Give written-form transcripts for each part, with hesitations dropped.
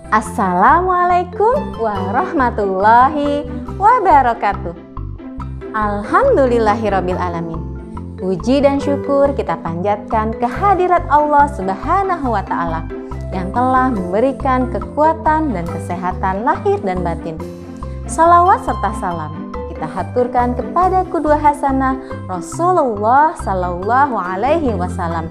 Assalamualaikum warahmatullahi wabarakatuh. Alhamdulillahirabbil alamin. Puji dan syukur kita panjatkan kehadirat Allah Subhanahu wa taala yang telah memberikan kekuatan dan kesehatan lahir dan batin. Salawat serta salam kita haturkan kepada qudwah hasanah Rasulullah sallallahu alaihi wasallam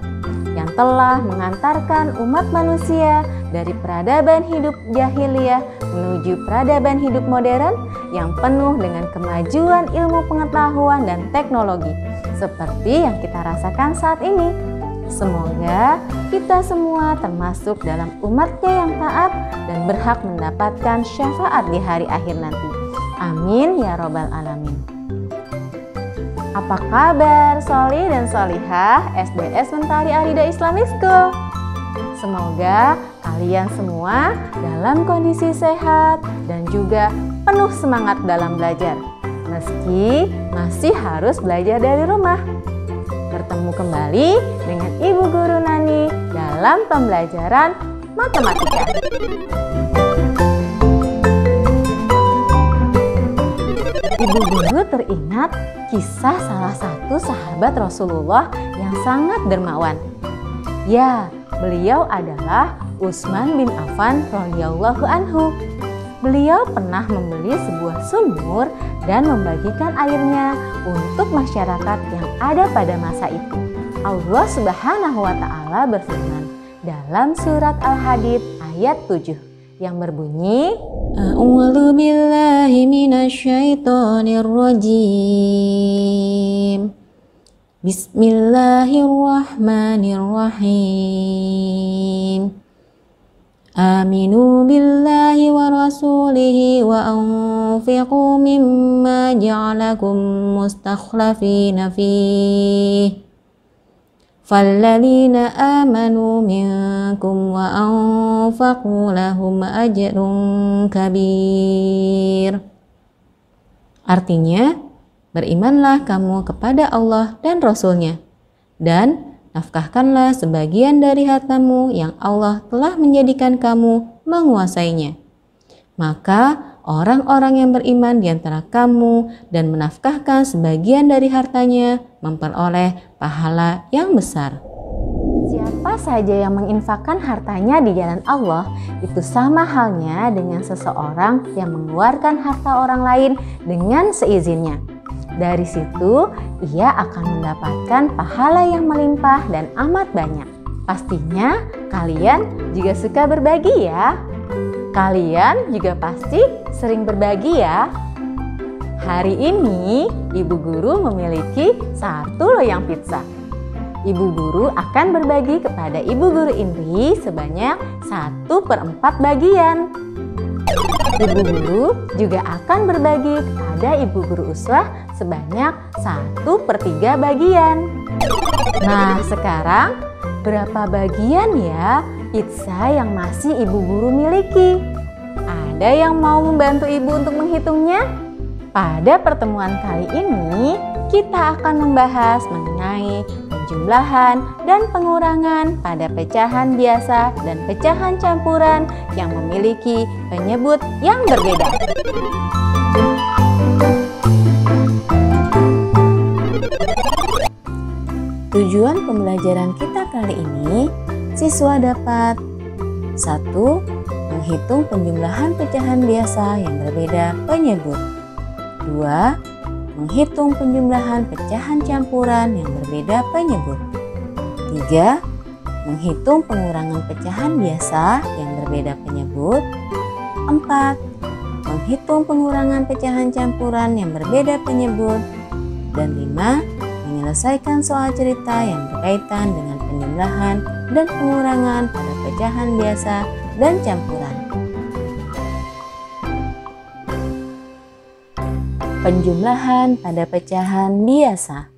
yang telah mengantarkan umat manusia dari peradaban hidup jahiliyah menuju peradaban hidup modern yang penuh dengan kemajuan ilmu pengetahuan dan teknologi seperti yang kita rasakan saat ini. Semoga kita semua termasuk dalam umatnya yang taat dan berhak mendapatkan syafaat di hari akhir nanti. Amin ya robbal alamin. Apa kabar Soli dan Solihah SDS Mentari Arida Islamic School? Semoga kalian semua dalam kondisi sehat dan juga penuh semangat dalam belajar, meski masih harus belajar dari rumah. Bertemu kembali dengan Ibu Guru Nani dalam pembelajaran matematika. Ibu Guru teringat kisah salah satu sahabat Rasulullah yang sangat dermawan. Ya, beliau adalah Utsman bin Affan radhiyallahu anhu. Beliau pernah membeli sebuah sumur dan membagikan airnya untuk masyarakat yang ada pada masa itu. Allah Subhanahu wa taala berfirman dalam surat Al-Hadid ayat 7 yang berbunyi, A'udzu billahi minasyaitonir rajim. Bismillahirrahmanirrahim. Aminu billahi wa rasulihi wa anfiqu mimma ja'alakum mustakhlafina fihi. Falladzina amanu minkum wa anfaqu lahum ajrun kabir. Artinya, berimanlah kamu kepada Allah dan Rasul-Nya, dan nafkahkanlah sebagian dari hartamu yang Allah telah menjadikan kamu menguasainya. Maka orang-orang yang beriman di antara kamu dan menafkahkan sebagian dari hartanya memperoleh pahala yang besar. Siapa saja yang menginfakkan hartanya di jalan Allah, itu sama halnya dengan seseorang yang mengeluarkan harta orang lain dengan seizinnya. Dari situ, ia akan mendapatkan pahala yang melimpah dan amat banyak. Pastinya kalian juga suka berbagi ya. Kalian juga pasti sering berbagi ya. Hari ini Ibu Guru memiliki 1 loyang pizza. Ibu Guru akan berbagi kepada Ibu Guru Indri sebanyak 1/4 bagian. Ibu Guru juga akan berbagi kepada Ibu Guru Uswah sebanyak 1/3 bagian. Nah, sekarang berapa bagian ya pizza yang masih Ibu Guru miliki? Ada yang mau membantu Ibu untuk menghitungnya? Pada pertemuan kali ini, kita akan membahas mengenai penjumlahan dan pengurangan pada pecahan biasa dan pecahan campuran yang memiliki penyebut yang berbeda. Tujuan pembelajaran kita kali ini, siswa dapat 1. Menghitung penjumlahan pecahan biasa yang berbeda penyebut. 2. Menghitung penjumlahan pecahan campuran yang berbeda penyebut. 3. Menghitung pengurangan pecahan biasa yang berbeda penyebut. 4. Menghitung pengurangan pecahan campuran yang berbeda penyebut. Dan 5. Menyelesaikan soal cerita yang berkaitan dengan penjumlahan dan pengurangan pada pecahan biasa dan campuran. Penjumlahan pada pecahan biasa.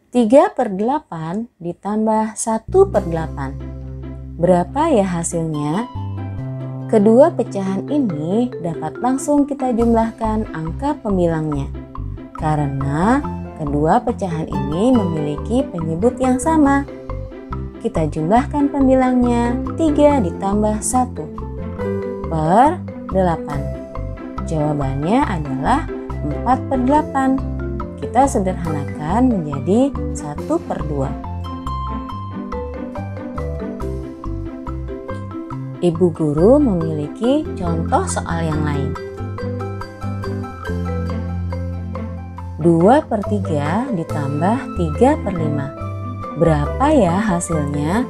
3/8 ditambah 1/8. Berapa ya hasilnya? Kedua pecahan ini dapat langsung kita jumlahkan angka pembilangnya, karena kedua pecahan ini memiliki penyebut yang sama. kita jumlahkan pembilangnya 3 ditambah 1 per 8. Jawabannya adalah 4 per 8. Kita sederhanakan menjadi 1 per 2. Ibu guru memiliki contoh soal yang lain. 2 per 3 ditambah 3 per 5. Berapa ya hasilnya?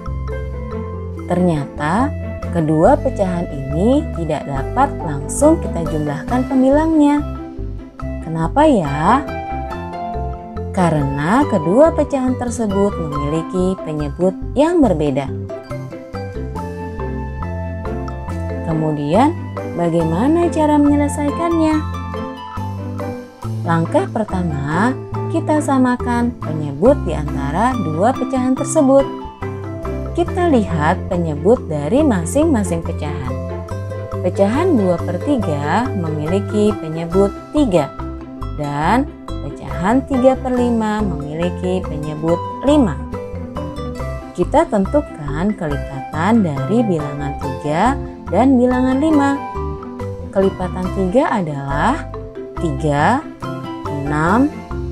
Ternyata kedua pecahan ini tidak dapat langsung kita jumlahkan pembilangnya. Kenapa ya? Karena kedua pecahan tersebut memiliki penyebut yang berbeda. Kemudian, bagaimana cara menyelesaikannya? Langkah pertama, kita samakan penyebut di antara dua pecahan tersebut. Kita lihat penyebut dari masing-masing pecahan. Pecahan 2 per 3 memiliki penyebut 3 dan pecahan 3 per 5 memiliki penyebut 5. Kita tentukan kelipatan dari bilangan 3 dan bilangan 5. Kelipatan 3 adalah 3, 6,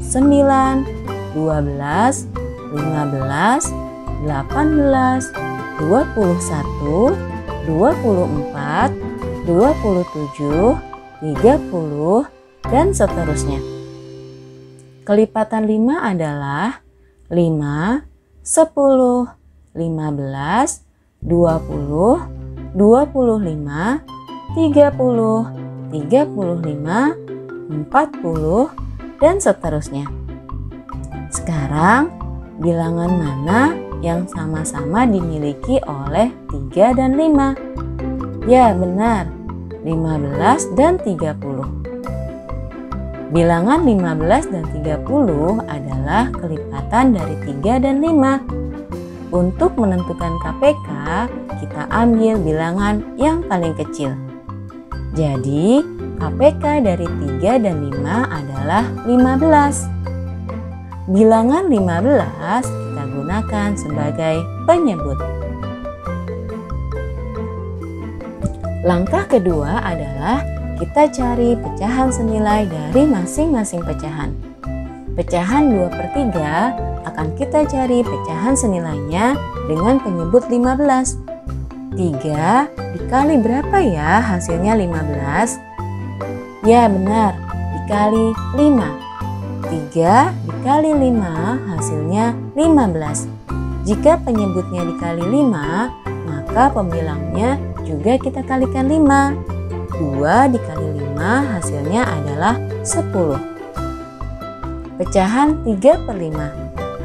9, 12, 15, 18, 21, 24, 27, 30, dan seterusnya. Kelipatan 5 adalah 5, 10, 15, 20, 25, 30, 35, 40, dan seterusnya. Sekarang, bilangan mana yang sama-sama dimiliki oleh 3 dan 5? Ya, benar, 15 dan 30. Bilangan 15 dan 30 adalah kelipatan dari 3 dan 5. Untuk menentukan KPK, kita ambil bilangan yang paling kecil. Jadi, KPK dari 3 dan 5 adalah 15. Bilangan 15 kita gunakan sebagai penyebut. Langkah kedua adalah kita cari pecahan senilai dari masing-masing pecahan. Pecahan 2 per 3 akan kita cari pecahan senilainya dengan penyebut 15. 3 dikali berapa ya hasilnya 15? Ya benar, dikali 5. 3 dikali 5 hasilnya 15. Jika penyebutnya dikali 5, maka pembilangnya juga kita kalikan 5. 2 dikali 5 hasilnya adalah 10. Pecahan 3 per 5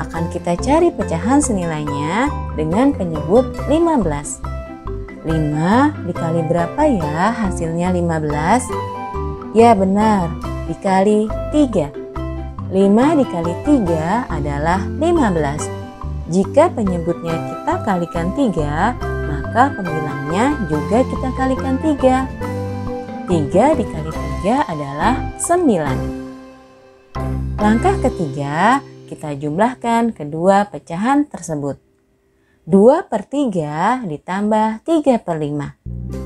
akan kita cari pecahan senilainya dengan penyebut 15. 5 dikali berapa ya hasilnya 15? Ya benar, dikali 3. 5 dikali 3 adalah 15. Jika penyebutnya kita kalikan 3, maka pembilangnya juga kita kalikan 3. 3 dikali 3 adalah 9. Langkah ketiga, kita jumlahkan kedua pecahan tersebut. 2 per 3 ditambah 3 per 5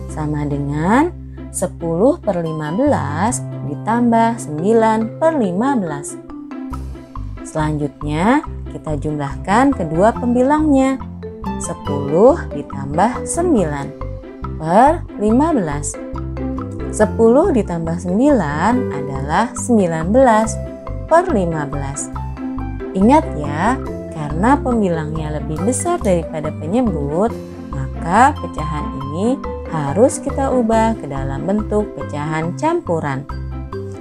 sama dengan 10 per 15 ditambah 9 per 15. Selanjutnya kita jumlahkan kedua pembilangnya. 10 ditambah 9 per 15. 10 ditambah 9 adalah 19 per 15. Ingat ya, karena pembilangnya lebih besar daripada penyebut, maka pecahan ini harus kita ubah ke dalam bentuk pecahan campuran.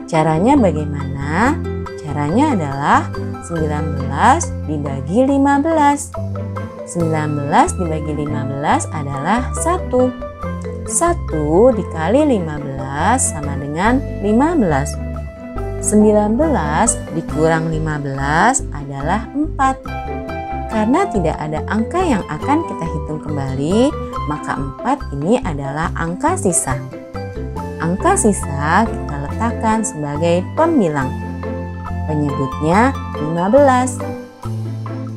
Caranya bagaimana? Caranya adalah 19 dibagi 15. 19 dibagi 15 adalah 1. 1 dikali 15 sama dengan 15. 19 dikurang 15 adalah 4. Karena tidak ada angka yang akan kita hitung kembali, maka 4 ini adalah angka sisa. Angka sisa kita letakkan sebagai pembilang. Penyebutnya 15.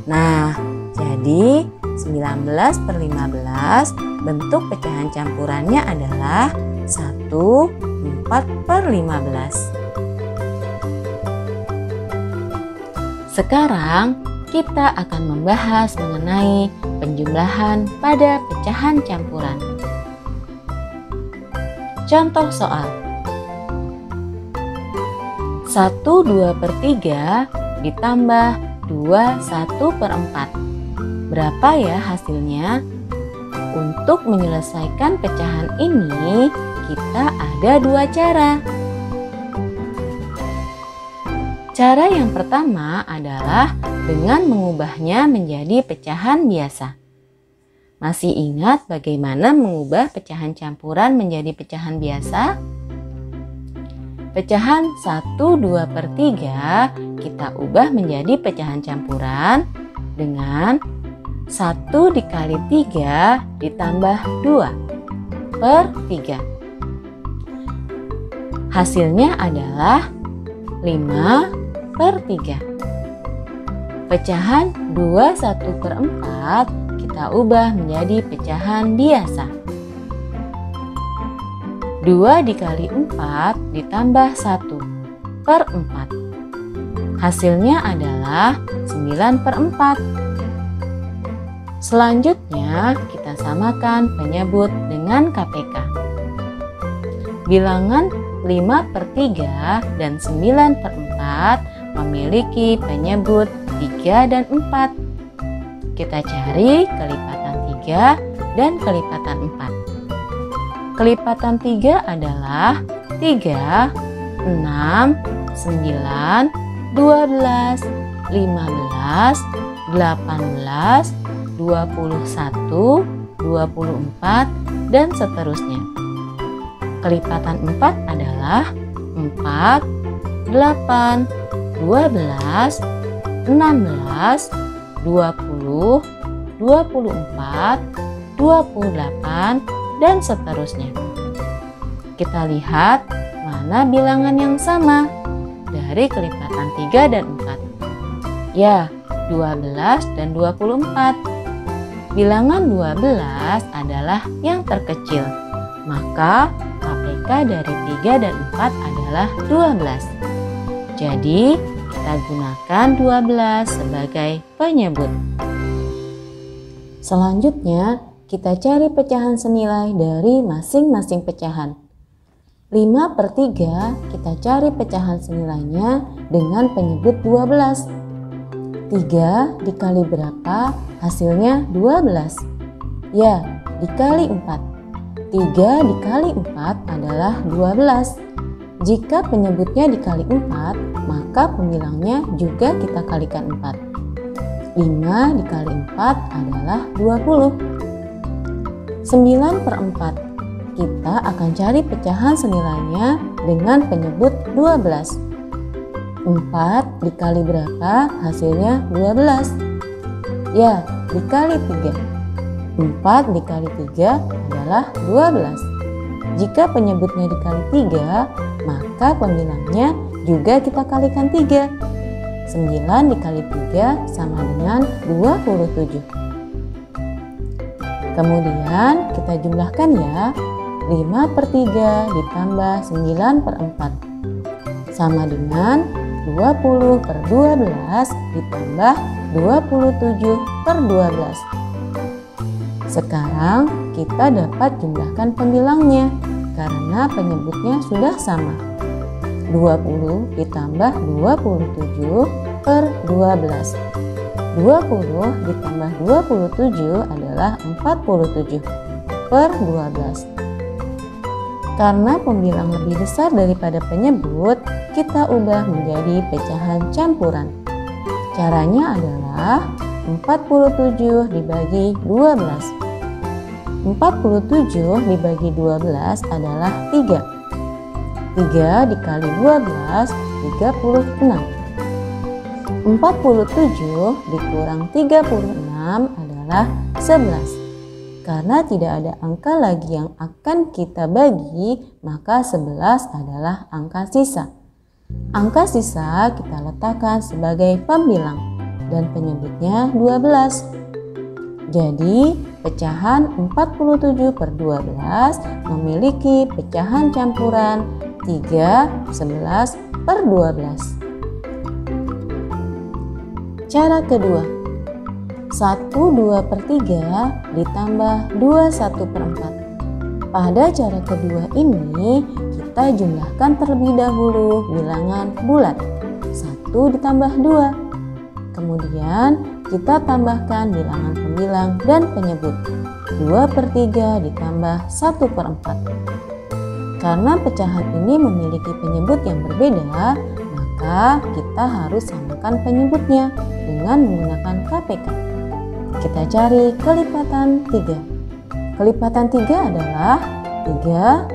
Nah, jadi 19/15, bentuk pecahan campurannya adalah 1/4/15. Sekarang kita akan membahas mengenai penjumlahan pada pecahan campuran. Contoh soal 1/2/3 ditambah 2/1/4. Berapa ya hasilnya? Untuk menyelesaikan pecahan ini, kita ada dua cara. Cara yang pertama adalah dengan mengubahnya menjadi pecahan biasa. Masih ingat bagaimana mengubah pecahan campuran menjadi pecahan biasa? Pecahan 1/2/3 kita ubah menjadi pecahan campuran dengan 1 dikali 3 ditambah 2/3. Hasilnya adalah 5/3. Pecahan 2/1/4 kita ubah menjadi pecahan biasa. 2 dikali 4 ditambah 1/4. Hasilnya adalah 9/4. Selanjutnya kita samakan penyebut dengan KPK. Bilangan 5/3 dan 9/4 memiliki penyebut 3 dan 4. Kita cari kelipatan 3 dan kelipatan 4. Kelipatan 3 adalah 3, 6, 9, 12, 15, 18, 21, 24, dan seterusnya. Kelipatan 4 adalah 4, 8, 12, 16, 20, 24, 28, dan seterusnya. Kita lihat mana bilangan yang sama dari kelipatan 3 dan 4. Ya, 12 dan 24. Bilangan 12 adalah yang terkecil, maka KPK dari 3 dan 4 adalah 12. Jadi, kita gunakan 12 sebagai penyebut. Selanjutnya, kita cari pecahan senilai dari masing-masing pecahan. 5/3 kita cari pecahan senilainya dengan penyebut 12. 3 dikali berapa? Hasilnya 12. Ya, dikali 4. 3 dikali 4 adalah 12. Jika penyebutnya dikali 4, maka pembilangnya juga kita kalikan 4. 5 dikali 4 adalah 20. 9/4. Kita akan cari pecahan senilainya dengan penyebut 12. 4 dikali berapa? Hasilnya 12. Ya, dikali 3. 4 dikali 3 adalah 12. Jika penyebutnya dikali 3, maka pembilangnya juga kita kalikan 3. 9 dikali 3 sama dengan 27. Kemudian kita jumlahkan ya. 5/3 ditambah 9/4 sama dengan 20/12 ditambah 27/12. Sekarang kita dapat jumlahkan pembilangnya karena penyebutnya sudah sama. 20 ditambah 27/12. 20 ditambah 27 adalah 47/12. Karena pembilang lebih besar daripada penyebut, kita ubah menjadi pecahan campuran. Caranya adalah 47 dibagi 12. 47 dibagi 12 adalah 3. 3 dikali 12, 36. 47 dikurang 36 adalah 11. Karena tidak ada angka lagi yang akan kita bagi, maka 11 adalah angka sisa. Angka sisa kita letakkan sebagai pembilang dan penyebutnya 12. Jadi pecahan 47 per 12 memiliki pecahan campuran 3, 11 per 12. Cara kedua, 1, 2 per 3 ditambah 2, 1 per 4. Pada cara kedua ini kita jumlahkan terlebih dahulu bilangan bulat 1 ditambah 2. Kemudian kita tambahkan bilangan pembilang dan penyebut 2 per 3 ditambah 1 per 4. Karena pecahan ini memiliki penyebut yang berbeda, maka kita harus samakan penyebutnya dengan menggunakan KPK. Kita cari kelipatan 3. Kelipatan 3 adalah 3,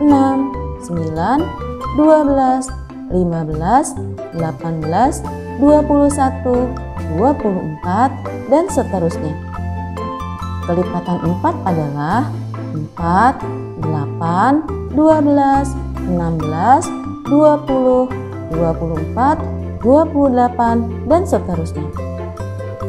6, 9, 12, 15, 18, 21, 24, dan seterusnya. Kelipatan 4 adalah 4, 8, 12, 16, 20, 24, 28, dan seterusnya.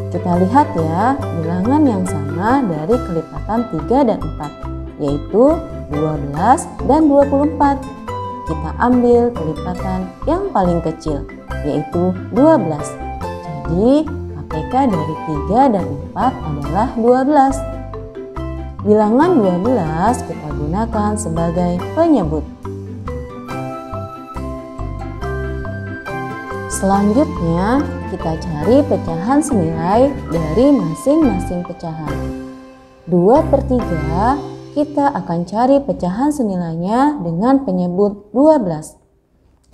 Kita lihat ya bilangan yang sama dari kelipatan 3 dan 4, yaitu 12 dan 24. Kita ambil kelipatan yang paling kecil, yaitu 12. Jadi KPK dari 3 dan 4 adalah 12. Bilangan 12 kita gunakan sebagai penyebut. Selanjutnya kita cari pecahan senilai dari masing-masing pecahan. 2 per 3 kita akan cari pecahan senilainya dengan penyebut 12.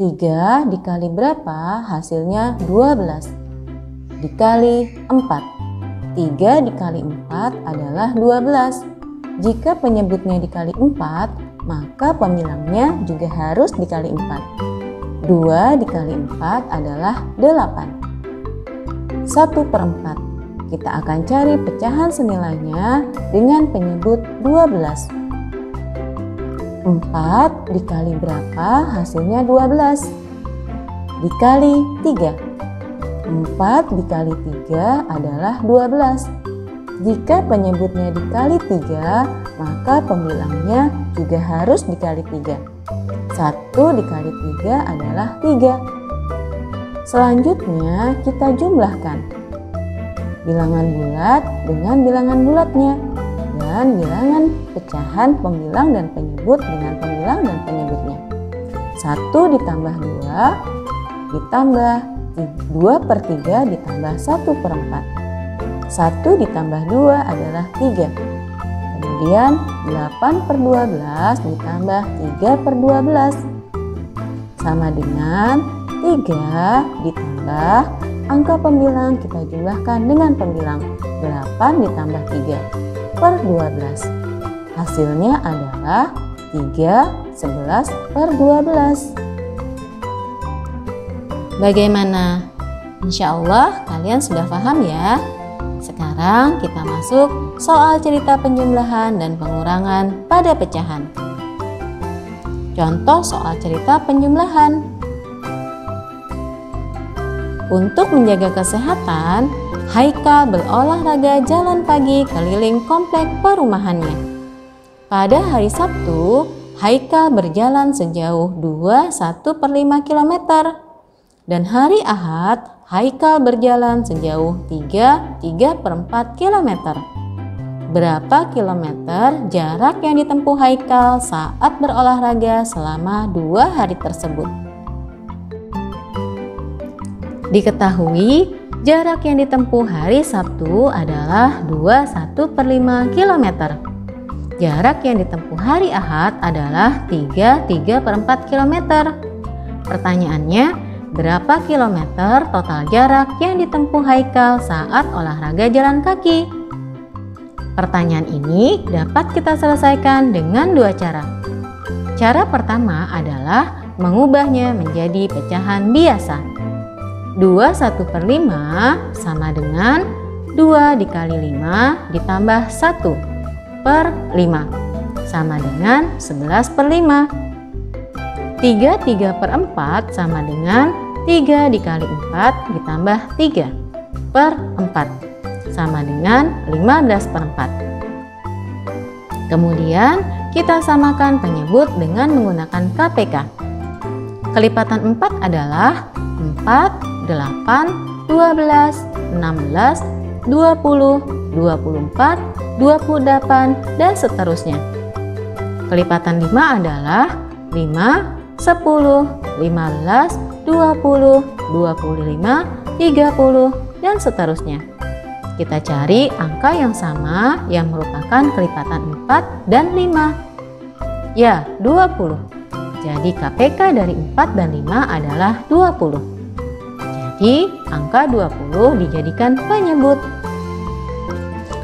3 dikali berapa? Hasilnya 12. Dikali 4. 3 dikali 4 adalah 12. Jika penyebutnya dikali 4, maka pembilangnya juga harus dikali 4. 2 dikali 4 adalah 8. 1 per 4. Kita akan cari pecahan senilainya dengan penyebut 12. 4 dikali berapa? Hasilnya 12. Dikali 3. 4 dikali 3 adalah 12. Jika penyebutnya dikali 3, maka pembilangnya juga harus dikali 3. 1 dikali 3 adalah 3. Selanjutnya kita jumlahkan bilangan bulat dengan bilangan bulatnya dan bilangan pecahan pembilang dan penyebut dengan pembilang dan penyebutnya. 1 ditambah 2 ditambah 2 per 3 ditambah 1 per 4. 1 ditambah 2 adalah 3. Kemudian 8 per 12 ditambah 3 per 12 sama dengan 3 ditambah angka pembilang kita jumlahkan dengan pembilang 8 ditambah 3 per 12. Hasilnya adalah 3, 11 per 12. Bagaimana? Insya Allah kalian sudah paham ya. Sekarang kita masuk soal cerita penjumlahan dan pengurangan pada pecahan. Contoh soal cerita penjumlahan. Untuk menjaga kesehatan, Haikal berolahraga jalan pagi keliling komplek perumahannya. Pada hari Sabtu, Haikal berjalan sejauh 1/5 km. Dan hari Ahad, Haikal berjalan sejauh 3/4 km. Berapa kilometer jarak yang ditempuh Haikal saat berolahraga selama 2 hari tersebut? Diketahui, jarak yang ditempuh hari Sabtu adalah 1/5 km. Jarak yang ditempuh hari Ahad adalah 3/4 km. Pertanyaannya, berapa kilometer total jarak yang ditempuh Haikal saat olahraga jalan kaki? Pertanyaan ini dapat kita selesaikan dengan 2 cara. Cara pertama adalah mengubahnya menjadi pecahan biasa. 2/1/5 sama dengan 2 dikali 5 ditambah 1/5 sama dengan 11/5. 3/4 sama dengan 3 dikali 4 ditambah 3/4 sama dengan 15/4. Kemudian kita samakan penyebut dengan menggunakan KPK. Kelipatan 4 adalah 4, 8, 12, 16, 20, 24, 28, dan seterusnya. Kelipatan 5 adalah 5, 10, 15, 20, 25, 30, dan seterusnya. Kita cari angka yang sama yang merupakan kelipatan 4 dan 5. Ya, 20. Jadi KPK dari 4 dan 5 adalah 20. Jadi angka 20 dijadikan penyebut.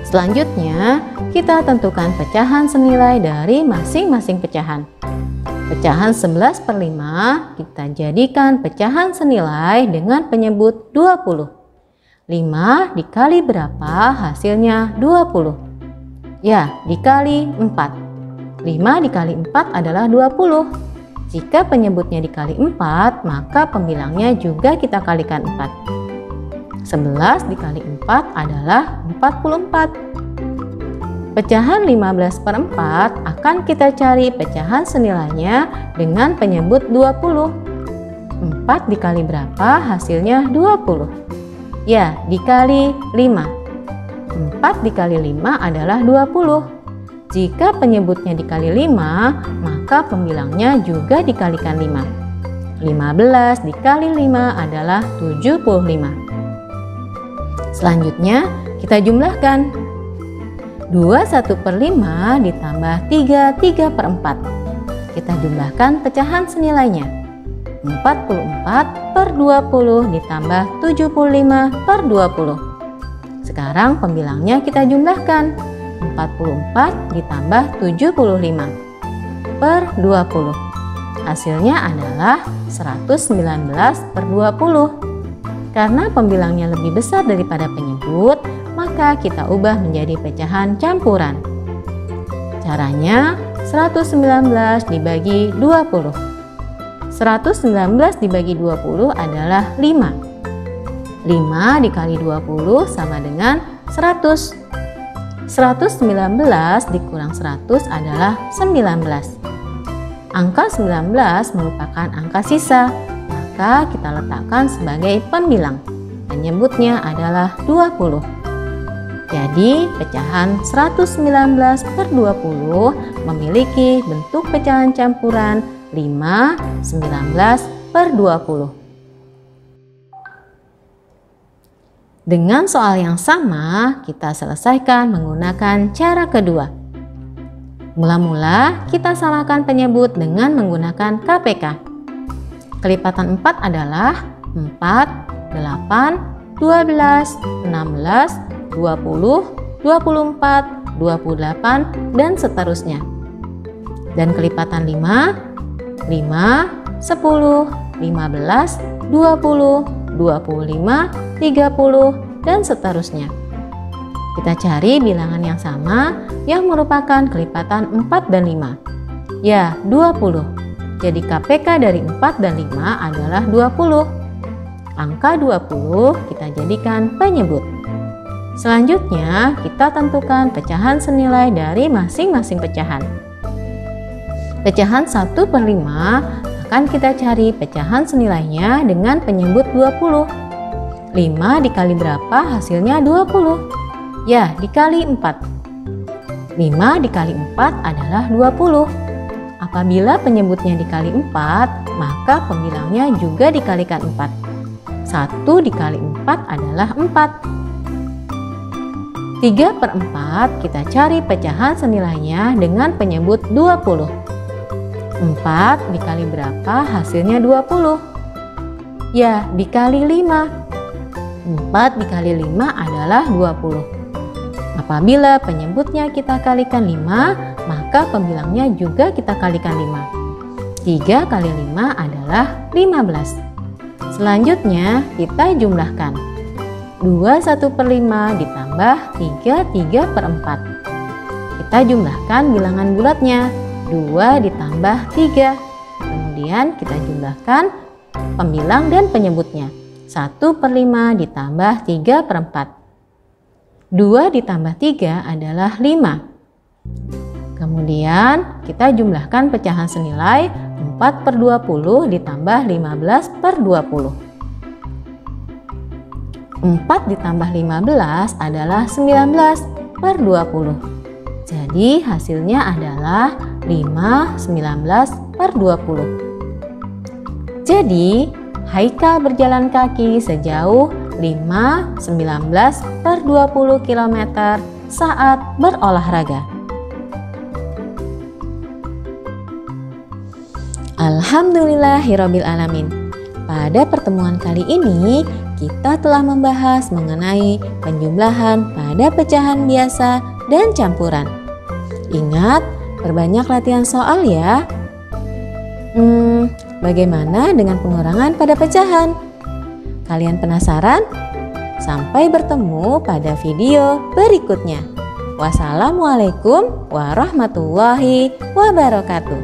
Selanjutnya, kita tentukan pecahan senilai dari masing-masing pecahan. Pecahan 11/5 kita jadikan pecahan senilai dengan penyebut 20. 5 dikali berapa hasilnya 20? Ya, dikali 4. 5 dikali 4 adalah 20. Jika penyebutnya dikali 4, maka pembilangnya juga kita kalikan 4. 11 dikali 4 adalah 44. Pecahan 15/4 akan kita cari pecahan senilainya dengan penyebut 20. 4 dikali berapa hasilnya 20? Ya, dikali 5. 4 dikali 5 adalah 20. Jika penyebutnya dikali 5, maka pembilangnya juga dikalikan 5. 15 dikali 5 adalah 75. Selanjutnya kita jumlahkan. 21/5 ditambah 3/4. Kita jumlahkan pecahan senilainya. 44/20 ditambah 75/20. Sekarang pembilangnya kita jumlahkan. 44 ditambah 75/20. Hasilnya adalah 119/20. Karena pembilangnya lebih besar daripada penyebut, maka kita ubah menjadi pecahan campuran. Caranya 119 dibagi 20. 119 dibagi 20 adalah 5. 5 dikali 20 sama dengan 100. 119 dikurang 100 adalah 19. Angka 19 merupakan angka sisa, maka kita letakkan sebagai pembilang. Penyebutnya adalah 20. Jadi pecahan 119/20 memiliki bentuk pecahan campuran 5, 19/20. Dengan soal yang sama, kita selesaikan menggunakan cara kedua. Mula-mula kita samakan penyebut dengan menggunakan KPK. Kelipatan 4 adalah 4, 8, 12, 16, 20, 24, 28, dan seterusnya. Dan kelipatan 5, 5, 10, 15, 20, 25, 30, dan seterusnya. Kita cari bilangan yang sama yang merupakan kelipatan 4 dan 5. Ya, 20. Jadi KPK dari 4 dan 5 adalah 20. Angka 20 kita jadikan penyebut. Selanjutnya, kita tentukan pecahan senilai dari masing-masing pecahan. Pecahan 1/5 akan kita cari pecahan senilainya dengan penyebut 20. 5 dikali berapa hasilnya 20? Ya, dikali 4. 5 dikali 4 adalah 20. Apabila penyebutnya dikali 4, maka pembilangnya juga dikalikan 4. 1 dikali 4 adalah 4. 3/4 kita cari pecahan senilainya dengan penyebut 20. 4 dikali berapa hasilnya 20? Ya, dikali 5. 4 dikali 5 adalah 20. Apabila penyebutnya kita kalikan 5, maka pembilangnya juga kita kalikan 5. 3 kali 5 adalah 15. Selanjutnya kita jumlahkan. 21/5 ditambah 3/4. Kita jumlahkan bilangan bulatnya. 2 ditambah 3. Kemudian kita jumlahkan pembilang dan penyebutnya. 1/5 ditambah 3/4. 2 ditambah 3 adalah 5. Kemudian kita jumlahkan pecahan senilai 4/20 ditambah 15/20. 4 ditambah 15 adalah 19/20. Jadi hasilnya adalah 5 19/20. Jadi Haikal berjalan kaki sejauh 5 19/20 km saat berolahraga. Alhamdulillahirabbil alamin. Pada pertemuan kali ini kita telah membahas mengenai penjumlahan pada pecahan biasa dan campuran. Ingat, perbanyak latihan soal ya. Bagaimana dengan pengurangan pada pecahan? Kalian penasaran? Sampai bertemu pada video berikutnya. Wassalamualaikum warahmatullahi wabarakatuh.